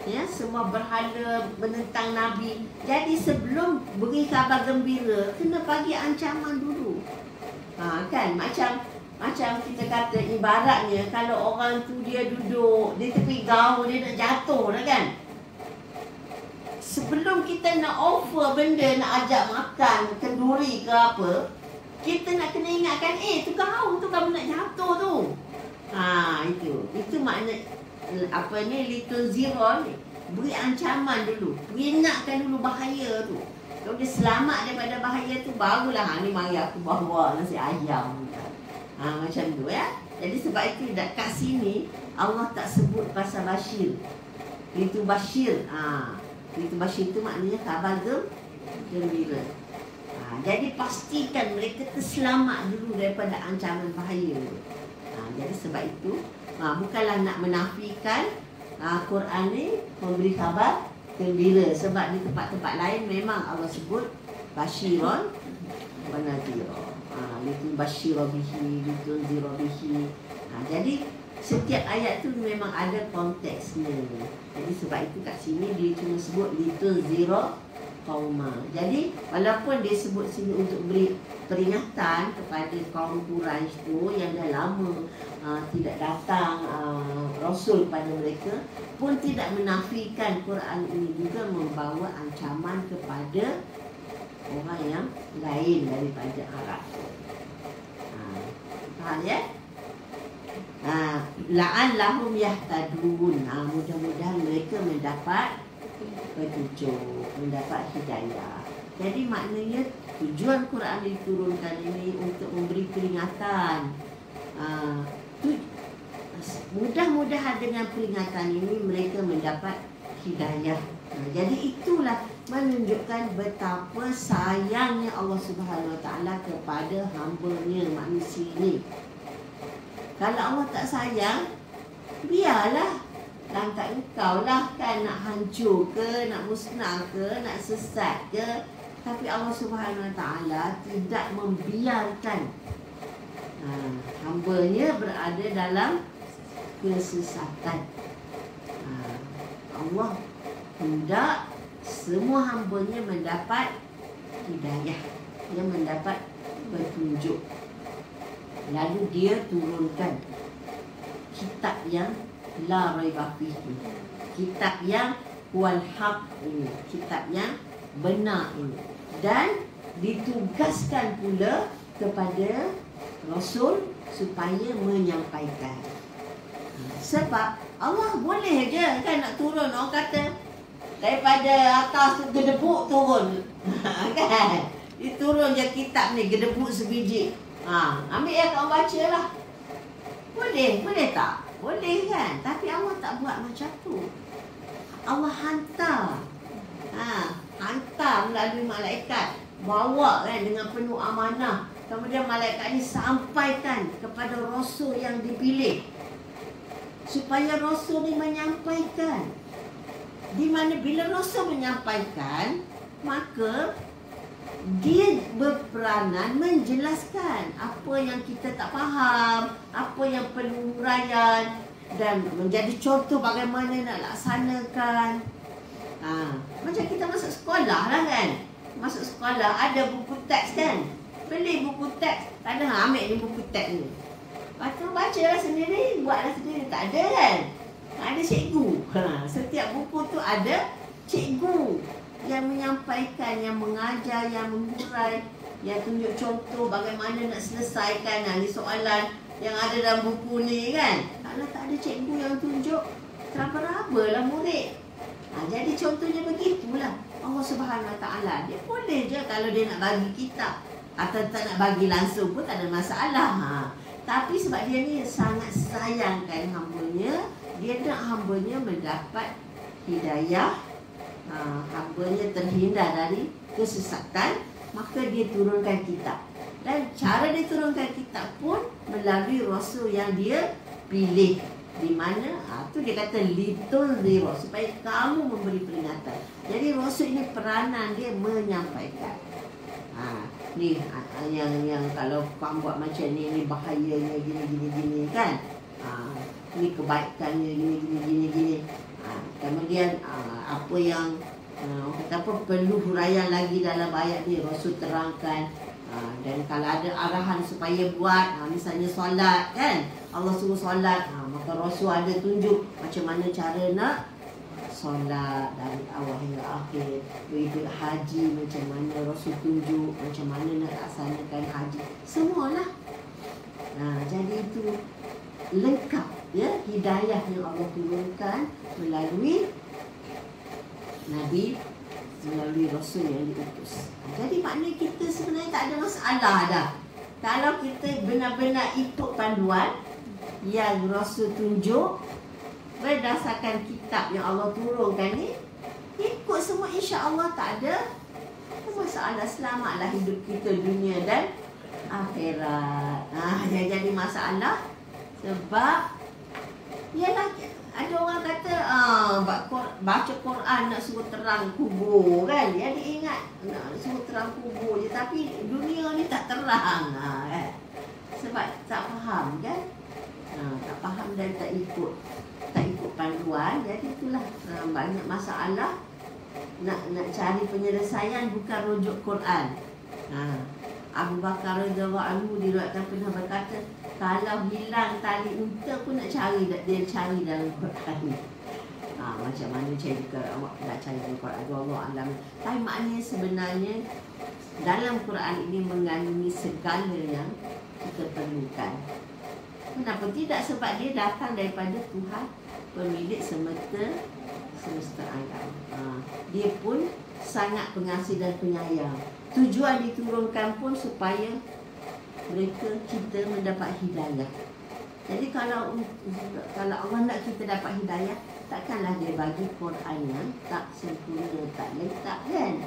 S1: Ya, semua berhala menentang Nabi. Jadi sebelum beri kabar gembira, kena bagi ancaman dulu. Kan? Macam kita kata ibaratnya kalau orang tu dia duduk di tepi gaul, dia nak jatuh dah kan. Sebelum kita nak offer benda, nak ajak makan kenduri ke apa, kita nak kena ingatkan, tu gaul tu kamu nak jatuh tu. Itu makna apa ni, little zero ni. Beri ancaman dulu, ingatkan dulu bahaya tu. Kalau dia selamat daripada bahaya tu, barulah ni mari aku bawa nasi ayam. Macam tu ya. Jadi sebab itu kat sini Allah tak sebut pasal basyir. Itu basyir. Itu basyir tu maknanya kabar gembira. Jadi pastikan mereka terselamat dulu daripada ancaman bahaya. Jadi sebab itu bukanlah nak menafikan Quran ni memberi kabar gembira. Sebab di tempat-tempat lain memang Allah sebut basyiron wa nadhira. Litun basyira bihi, litun zira bihi. Jadi setiap ayat tu memang ada konteksnya. Jadi sebab itu kat sini dia cuma sebut litun zira qauma. Jadi walaupun dia sebut sini untuk beri peringatan kepada kaum Quraisy tu yang dah lama tidak datang Rasul pada mereka, pun tidak menafikan Quran ini juga membawa ancaman kepada orang yang lain daripada Arab. Faham ya? La'allahum yahtadun. Mudah-mudahan mereka mendapat petunjuk, mendapat hidayah. Jadi maknanya tujuan Quran diturunkan ini untuk memberi peringatan. Mudah-mudahan dengan peringatan ini mereka mendapat hidayah. Jadi itulah menunjukkan betapa sayangnya Allah Subhanahu Wa Taala kepada hamba-Nya manusia ni. Kalau Allah tak sayang, biarlah, lantak engkau lah kan nak hancur ke, nak musnah ke, nak sesat ke. Tapi Allah Subhanahu Wa Taala tidak membiarkan hamba-Nya berada dalam kesesatan. Allah hendak semua hamba-Nya mendapat hidayah, yang mendapat petunjuk. Lalu dia turunkan kitab yang la raiba fihi, kitab yang wal haq ini, kitab yang benar ini, dan ditugaskan pula kepada Rasul supaya menyampaikan. Sebab Allah boleh je kan nak turun, orang kata daripada atas tu gedebuk turun kan, diturun je kitab ni gedebuk sebiji. Ambil ya, kau baca lah. Boleh tak? Boleh kan? Tapi Allah tak buat macam tu. Allah hantar. Hantar melalui malaikat. Bawa kan dengan penuh amanah. Kemudian malaikat ini sampaikan kepada Rasul yang dipilih. Supaya Rasul ni menyampaikan. Di mana bila Rasul menyampaikan, maka dia berperanan menjelaskan apa yang kita tak faham, apa yang perlu huraian, dan menjadi contoh bagaimana nak laksanakan. Macam kita masuk sekolah lah kan. Masuk sekolah ada buku teks kan. Beli buku teks, tak ada, ambil ni buku teks ni. Lepas tu bacalah sendiri, buatlah sendiri. Tak ada kan. Ada cikgu. Setiap buku tu ada cikgu yang menyampaikan, yang mengajar, yang mengurai, yang tunjuk contoh bagaimana nak selesaikan ni soalan yang ada dalam buku ni kan. Kalau tak ada cikgu yang tunjuk, teraba-raba lah murid. Jadi contohnya begitulah. Allah Subhanahu Wa Taala, dia boleh je kalau dia nak bagi kitab atau tak nak bagi langsung pun tak ada masalah. Tapi sebab dia ni sangat sayangkan hambanya, dia nak hambanya mendapat hidayah, hambanya terhindar dari kesesatan, maka dia turunkan kitab. Dan cara dia turunkan kitab pun melalui Rasul yang dia pilih. Di mana tu dia kata litul zero, supaya kamu memberi peringatan. Jadi Rasul ini peranan dia menyampaikan. Ni yang kalau kamu buat macam ni bahayanya gini kan. Ni kebaikannya gini. Kemudian apa yang kata apa perlu huraian lagi dalam ayat ni, Rasul terangkan. Dan kalau ada arahan supaya buat, misalnya solat kan, Allah suruh solat, maka Rasul ada tunjuk macam mana cara nak solat dari awal hingga akhir. Begitu haji, macam mana Rasul tunjuk macam mana nak laksanakan haji. Semualah. Jadi itu lengkap ya, hidayah yang Allah turunkan melalui Nabi, melalui Rasul yang diutus. Jadi maknanya kita sebenarnya tak ada masalah dah. Kalau kita benar-benar ikut panduan yang Rasul tunjuk berdasarkan kitab yang Allah turunkan ni, ikut semua, insya-Allah tak ada masalah. Selamatlah hidup kita dunia dan akhirat. Yang jadi masalah sebab ialah ada orang kata baca Quran nak suruh terang kubur kan. Jadi ingat nak suruh terang kubur je, tapi dunia ni tak terang kan. Sebab tak faham kan. Tak faham dan tak ikut panduan. Jadi itulah banyak masalah. Nak cari penyelesaian bukan rujuk Quran. Abu Bakar radhiyallahu anhu diriwayatkan pernah berkata, kalau hilang tali unta pun dia cari dalam Quran ni. Macam mana cara awak nak cari dalam Quran, Allah alam. Tapi maknanya sebenarnya dalam Quran ini mengandungi segala yang kita perlukan. Kenapa tidak? Sebab dia datang daripada Tuhan, pemilik semesta alam. Dia pun sangat pengasih dan penyayang. Tujuan diturunkan pun supaya kita mendapat hidayah. Jadi kalau Allah nak kita dapat hidayah, takkanlah dia bagi Quran yang tak sempurna, tak lengkap kan.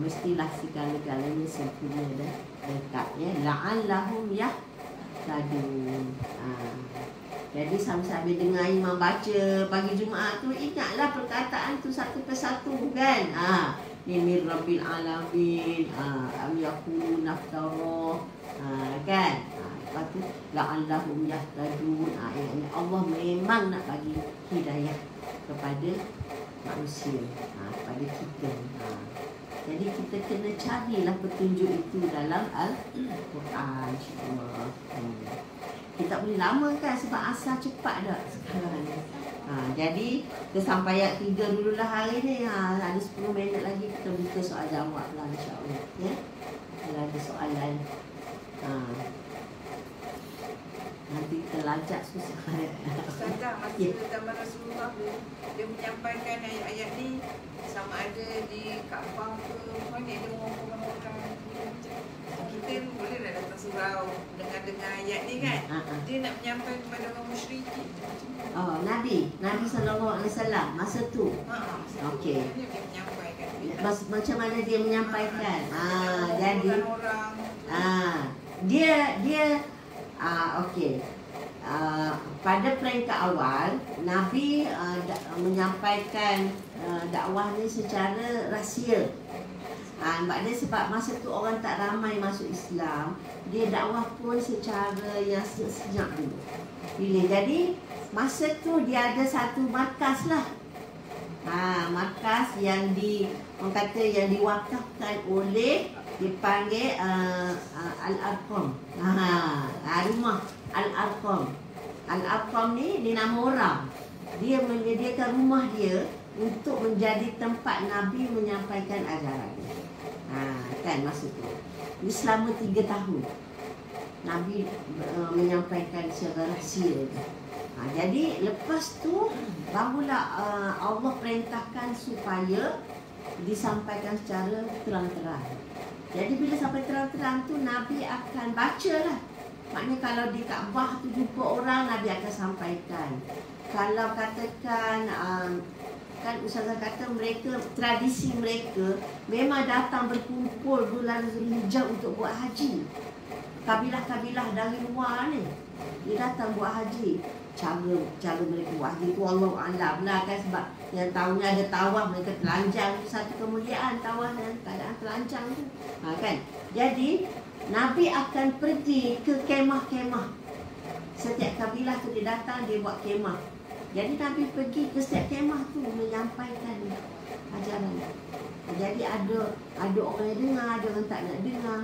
S1: Mestilah segala-galanya sempurna dan lengkap ya. La'allahum yahtadun. Jadi sambil dengar imam baca pagi Jumaat tu, ingatlah perkataan tu satu persatu kan. Ni mir rabbil alamin, am yaqulu naftara, kan. Lepas tu la'allahum yahtadun. Ini Allah memang nak bagi hidayah kepada manusia, kepada kita. Jadi kita kena carilah petunjuk itu dalam Al-Quran, insya-Allah. Kita tak boleh lama kan, sebab asal cepat dah sekarang ni. Jadi kita sampai ayat 3 dululah hari ni. Ada 10 minit lagi kita buka soal jawab lah, insya-Allah ya. Kalau ada soalan nanti terlajak susah.
S2: Ustazah, masa zaman Rasulullah dia menyampaikan ayat-ayat ni, sama ada di Kaabah ke mana dia ngomong-ngomongkan, kita boleh nak datang surau dengan dengar ayat ni kan, dia nak menyampaikan kepada orang musyrikin.
S1: Oh, Nabi sallallahu alaihi wasallam masa tu. Okey.
S2: Dia menyampaikan.
S1: Macam mana dia menyampaikan? Jadi
S2: orang
S1: dia okey. Pada peringkat awal Nabi menyampaikan dakwah ni secara rahsia. Maknanya sebab masa tu orang tak ramai masuk Islam, dia dakwah pun secara yang senyap dulu. Jadi masa tu dia ada satu markas lah. Markas yang orang kata yang diwakafkan oleh, dipanggil Al-Arqam. Rumah Al-Arqam. Al-Arqam ni nama orang. Dia menyediakan rumah dia untuk menjadi tempat Nabi menyampaikan ajaran. Kan masa tu. Ini selama 3 tahun Nabi menyampaikan secara rahsia. Jadi lepas tu barulah Allah perintahkan supaya disampaikan secara terang-terang. Jadi bila sampai terang-terang tu Nabi akan baca lah. Maknanya kalau di Kaabah tu jumpa orang, Nabi akan sampaikan. Kalau katakan kan Ustazah kata mereka, tradisi mereka memang datang berkumpul bulan Zulhijjah untuk buat haji. Kabilah-kabilah dari luar ni, dia datang buat haji. Cara mereka buat haji tu Allah Alam lah kan, sebab yang tahunya ada tawaf, mereka telanjang. Satu kemuliaan tawaf dan keadaan telanjang tu, kan. Jadi Nabi akan pergi ke kemah-kemah. Setiap kabilah tu dia datang, dia buat kemah. Jadi Nabi pergi ke setiap kemah tu menyampaikan ajaran. Jadi ada orang yang dengar, ada orang tak nak dengar.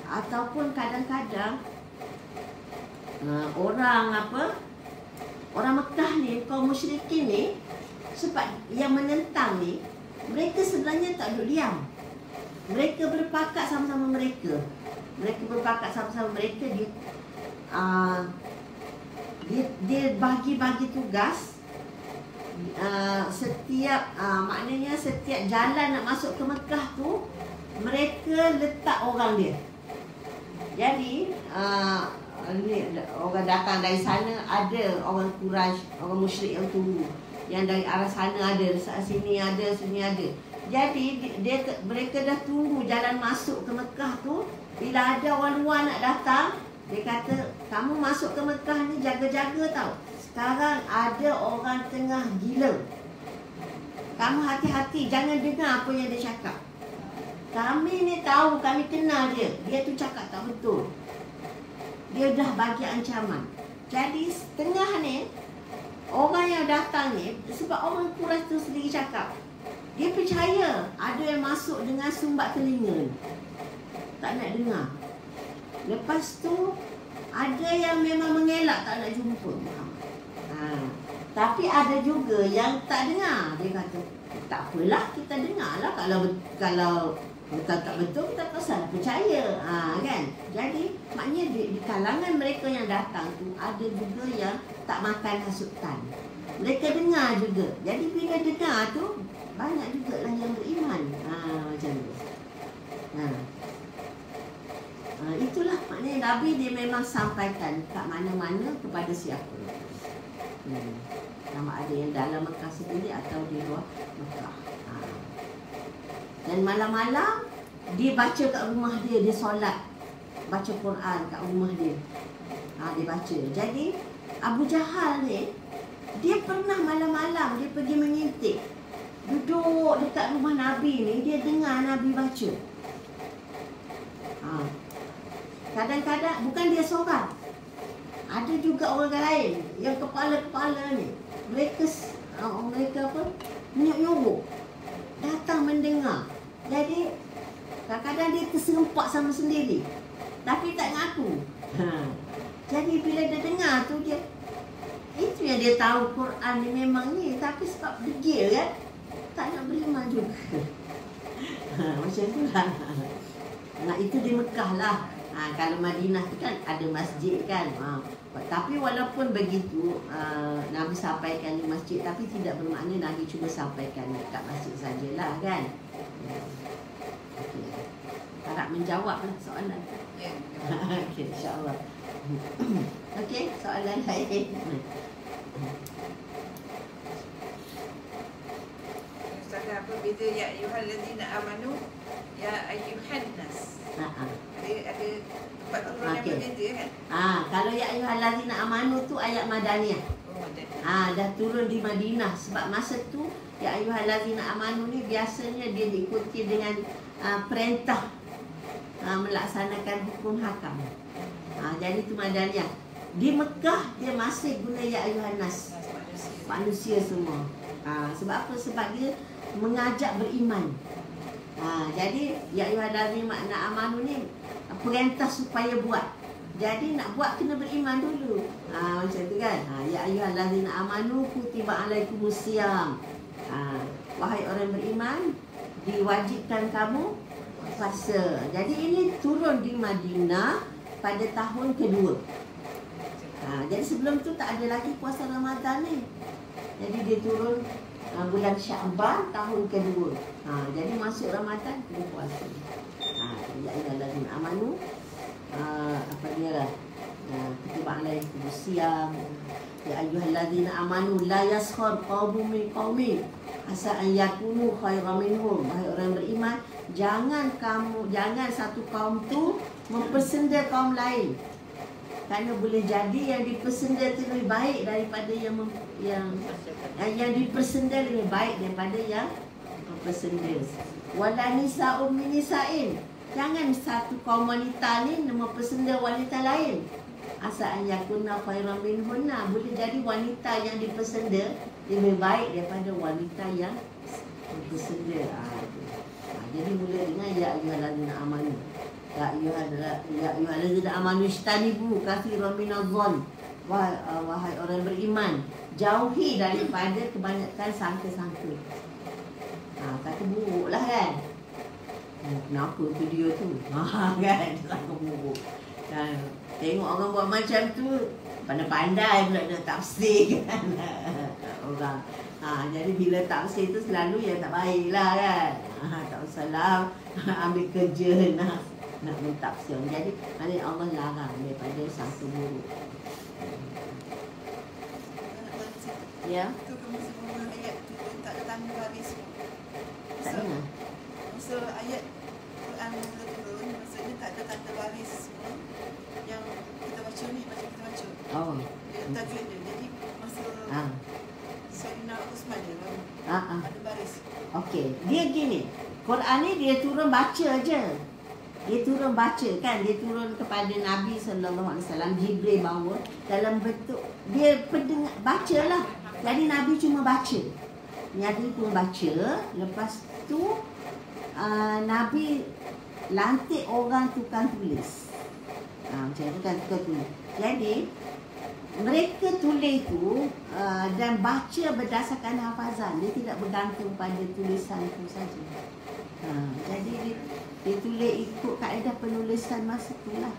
S1: Ataupun kadang-kadang orang Mekah ni, kaum musyrikin ni, sebab yang menentang ni, mereka sebenarnya tak duduk diam. Mereka berpakat sama-sama mereka. Dia bagi tugas. Maknanya setiap jalan nak masuk ke Mekah tu, mereka letak orang dia. Jadi orang datang dari sana, ada orang Quraisy, orang musyrik yang tunggu. Yang dari arah sana ada, sini ada, sini ada. Jadi mereka dah tunggu jalan masuk ke Mekah tu. Bila ada orang luar nak datang, dia kata, kamu masuk ke Mekah ni jaga-jaga tau. Sekarang ada orang tengah gila. Kamu hati-hati, jangan dengar apa yang dia cakap. Kami ni tahu, kami kenal dia. Dia tu cakap tak betul. Dia dah bagi ancaman. Jadi setengah ni, orang yang datang ni, sebab orang Quraisy tu sendiri cakap, dia percaya ada yang masuk dengan sumbat telinga, tak nak dengar. Lepas tu ada yang memang mengelak, tak nak jumpa Muhammad. Tapi ada juga yang tak dengar. Dia kata, tak apalah, kita dengarlah. Kalau tak betul, kita pasal percaya. Kan? Jadi maknanya di kalangan mereka yang datang tu, ada juga yang tak makan hasutan. Mereka dengar juga. Jadi bila dengar tu, banyak jugalah yang beriman. Macam tu. Itulah maknanya Nabi dia memang sampaikan kat mana-mana kepada siapa. Sama ada yang dalam Mekah sendiri atau di luar Mekah. Dan malam-malam dia baca kat rumah dia, dia solat, baca Quran kat rumah dia. Dia baca. Jadi Abu Jahal ni, dia pernah malam-malam dia pergi mengintip, duduk dekat rumah Nabi ni, dia dengar Nabi baca. Kadang-kadang bukan dia seorang, ada juga orang lain yang kepala-kepala ni, mereka menyuruh datang mendengar. Jadi kadang-kadang dia terserempak sama sendiri, tapi tak ngaku. Jadi bila dia dengar tu, dia itu yang dia tahu Quran ni memang ni, tapi sebab degil kan, tak nak beriman juga. Macam tu lah. Itu di Mekah lah. Kalau Madinah tu kan ada masjid kan. Tapi walaupun begitu, Nabi sampaikan di masjid, tapi tidak bermakna Nabi cuma sampaikan dekat masjid sajalah kan. Okay. Harap menjawab lah soalan. Okay, insyaAllah. Okey, soalan lain.
S2: Ustaz, apa beza ya ayyuhallazina amanu, ya ayyuhan nas? Ada tempat turun yang
S1: Okey.
S2: berbeza kan?
S1: Kalau ya ayyuhallazina amanu tu ayat Madaniyah.
S2: Oh, ada.
S1: Dah turun di Madinah. Sebab masa tu ya ayyuhallazina amanu ni biasanya dia diikuti dengan perintah melaksanakan hukum hakam. Jadi tu Madaniyah. Di Mekah dia masih guna ya ayyuhan nas, manusia semua. Sebab apa? Sebab dia mengajak beriman. Jadi ya ayyuhallazina amanu ni perintah supaya buat. Jadi nak buat kena beriman dulu. Macam tu kan. Ya ayyuhallazina amanu kutiba alaikumusiyam. Wahai orang beriman, diwajibkan kamu puasa. Jadi ini turun di Madinah pada tahun kedua. Jadi sebelum tu tak ada lagi puasa Ramadan ni. Jadi dia turun bulan Sya'ban tahun kedua. Jadi masuk Ramadan kena puasa. Ya ayyuhallazina amanu, apa dia lah, kutiba alaikumusiyam. Ya ayyuhallazina amanu la yaskhar qaumun min qaumin asa an yakunu khairan minhum. Wahai orang beriman, jangan satu kaum tu mempersenda kaum lain. Kerana boleh jadi yang dipersenda tu lebih baik daripada yang dipersenda lebih baik daripada yang mempersenda. Wala nisa'um min nisa'in. Jangan satu kaum wanita ni mempersenda wanita lain. Asa an yakunna khairan minhunna. Boleh jadi wanita yang dipersenda lebih baik daripada wanita yang mempersenda. Jadi mula dengan ya ayyuhallazina amanu. Ya ayyuhallazina amanu istanibu katsiran minadh-dhann. Wahai orang beriman, jauhi daripada kebanyakan sangka-sangka. Kata buruk lah kan. Kenapa tu dia tu? Kan, sangka buruk. Tengok orang buat macam tu, pandai-pandai pula nak tafsir kan orang. Jadi bila tafsir tu selalu yang tak baik lah kan. Tak usahlah ambil kerja nak mentafsir. Jadi maknanya Allah larang daripada sangka buruk. Ya.
S2: Itu ke masa ayat tu tak ada tanda baris.
S1: Tak dengar.
S2: Masa ayat Quran mula turun, maksudnya tak ada tanda baris semua yang kita baca ni, macam kita baca. Dia tajwid dia. Jadi masa Sayyidina Uthman dia ada baris.
S1: Okey, dia gini. Quran ni dia turun baca aja. Dia turun baca kan, dia turun kepada Nabi SAW, Jibril bawa dalam bentuk dia pendengar, bacalah. Jadi Nabi cuma baca. Nabi pun baca, lepas tu Nabi lantik orang tukang tulis. Macam tu kan, tukang tulis. Jadi mereka tulis tu dan baca berdasarkan hafazan. Dia tidak bergantung pada tulisan tu saja. Jadi dia tulis ikut kaedah penulisan masa tu lah.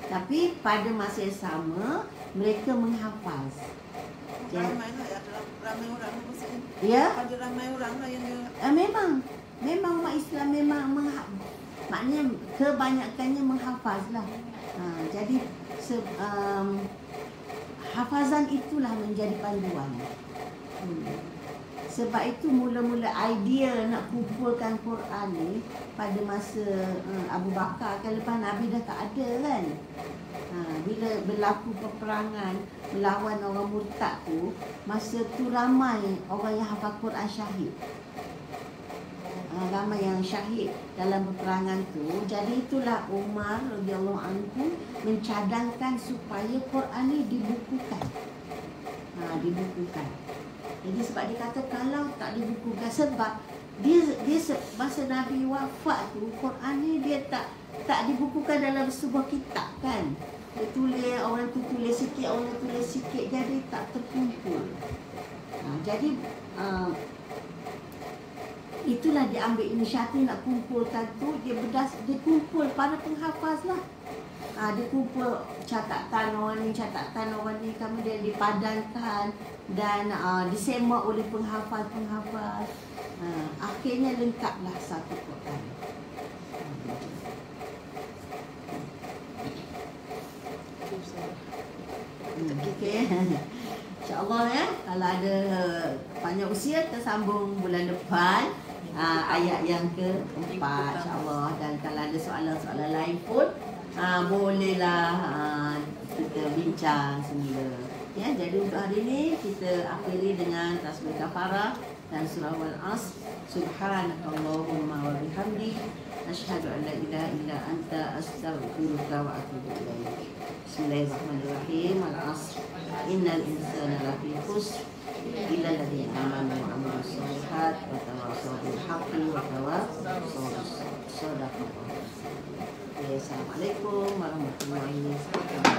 S1: Tapi pada masa yang sama mereka menghafaz.
S2: Ramai orang maksudnya.
S1: Ya.
S2: Ada ramai orang lah yang dia
S1: Memang umat Islam memang maknanya kebanyakannya menghafaz lah. Jadi hafazan itulah menjadi panduan. Sebab itu mula-mula idea nak kumpulkan Quran ni pada masa Abu Bakar kan, lepas Nabi dah tak ada kan. Bila berlaku peperangan melawan orang murtad tu, masa tu ramai orang yang hafal Quran syahid. Ramai yang syahid dalam peperangan tu. Jadi itulah Umar radhiyallahu anhu mencadangkan supaya Quran ni dibukukan. Dibukukan. Jadi sebab dia kata kalau tak dibukukan, sebab dia masa Nabi wafat tu Quran ni dia tak dibukukan dalam sebuah kitab kan. Dia tulis, orang tu tulis sikit, orang tu tulis sikit, jadi tak terkumpul. Jadi itulah dia ambil inisiatif nak kumpulkan tu. Dia kumpul para penghafaz lah. Dia kumpul catatan orang ni, kemudian dipadankan dan disemak oleh penghafaz. Akhirnya lengkaplah satu Quran. Okey. InsyaAllah ya, kalau ada panjang usia kita sambung bulan depan ayat yang keempat insyaAllah. Dan kalau ada soalan-soalan lain pun bolehlah kita bincang semula. Ya, jadi untuk hari ini kita akhiri dengan tasbih kafarah dan surah Al-Asr. Subhanakallahumma wa bihamdik asyhadu an la ilaha illa anta astaghfiruka wa atubu ilaik. Bismillahirrahmanirrahim. Al-Asr. Innal insana lafi khusr illa alladziina aamanu wa 'amilus shalihaat wa tawassaw bil haqqi wa tawassaw bis sabr. Assalamualaikum warahmatullahi wabarakatuh.